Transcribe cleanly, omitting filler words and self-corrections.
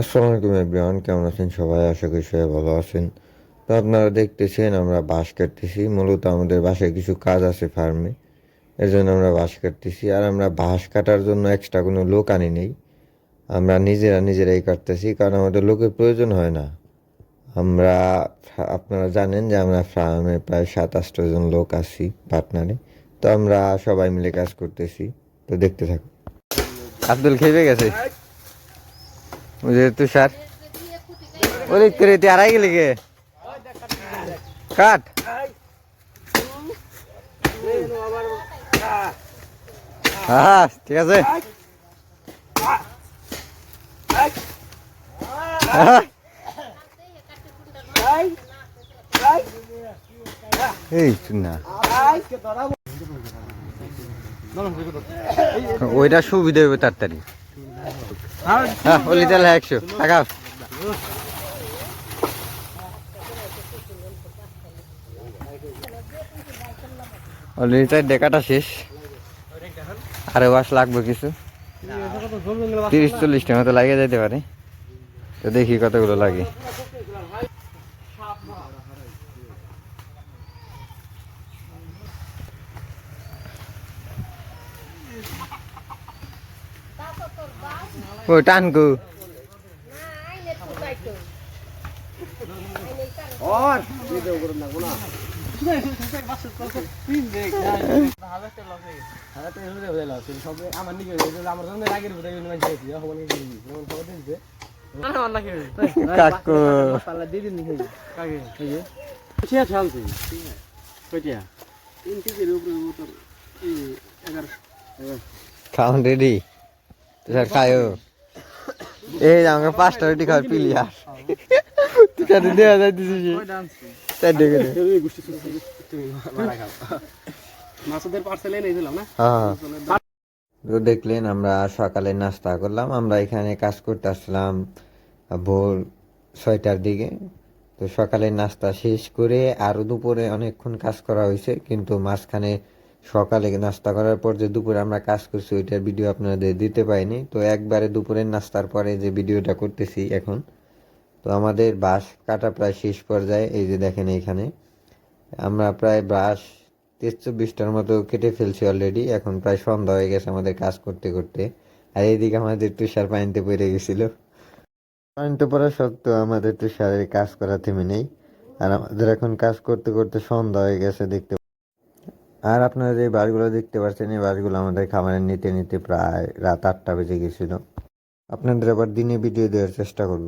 আসসালামু আলাইকুম এভরিওয়ান, কেমন আছেন সবাই? আশা করি সবাই ভালো আছেন। তো আপনারা দেখতেছেন আমরা বাঁশ কাটতেছি। মূলত আমাদের বাসায় কিছু কাজ আছে ফার্মে, এর জন্য আমরা বাঁশ কাটতেছি। আর আমরা বাঁশ কাটার জন্য এক্সট্রা কোনো লোক আনি নেই, আমরা নিজেরাই কাটতেছি, কারণ আমাদের লোকের প্রয়োজন হয় না। আমরা আপনারা জানেন যে আমরা ফার্মে প্রায় 7-8 জন লোক আছি পার্টনারে। তো আমরা সবাই মিলে কাজ করতেছি। তো দেখতে থাকুন। আব্দুল খেয়ে গেছে তুষার ওই করে তুই আড়াই গেলি গে কাট। হ্যাঁ ঠিক আছে। এই না ওইটা সুবিধা হবে তাড়াতাড়ি। হ্যাঁ ওলি তাহলে 100 টাকা। অলরেডি তাই দেখাটা শেষ, আরো বাস লাগবে কিছু, 30-40টা মতো লাগিয়ে যেতে পারে। তো দেখি কতগুলো লাগে। ও টানকু কাকু খাওয়ান রেডি তুষার খায়ও। এই আমাকে 5টা রুটি খাওয়ার প্লেয়ার তুষার দেওয়া যাইতেছি তাই দেখে তো দেখলেন আমরা সকালে নাস্তা করলাম। আমরা এখানে কাজ করতে আসলাম ভোর 6টার দিকে। তো সকালে নাস্তা শেষ করে আরও দুপুরে অনেকক্ষণ কাজ করা হয়েছে, কিন্তু মাঝখানে সকালে নাস্তা করার পর যে দুপুরে আমরা কাজ করছি ওইটার ভিডিও আপনাদের দিতে পাইনি। তো একবারে দুপুরের নাস্তার পরে যে ভিডিওটা করতেছি এখন। তো আমাদের বাঁশ কাটা প্রায় শেষ পর্যায়ে। এই যে দেখেন এইখানে আমরা প্রায় বাঁশ 23-24টার মতো কেটে ফেলছি অলরেডি। এখন প্রায় সন্ধ্যা হয়ে গেছে আমাদের কাজ করতে করতে। আর এইদিকে আমাদের তুষার পানিতে পড়ে গেছিল। পানিতে পড়া সত্ত্বেও আমাদের তুষারের কাজ করা থেমে নেই। আর আমাদের এখন কাজ করতে করতে সন্ধ্যা হয়ে গেছে দেখতে। আর আপনারা যে বাসগুলো দেখতে পাচ্ছেন এই বাসগুলো আমাদের খামারে নিতে নিতে প্রায় রাত 8টা বেজে গেছিল। আপনাদের আবার দিনে ভিডিও দেওয়ার চেষ্টা করব।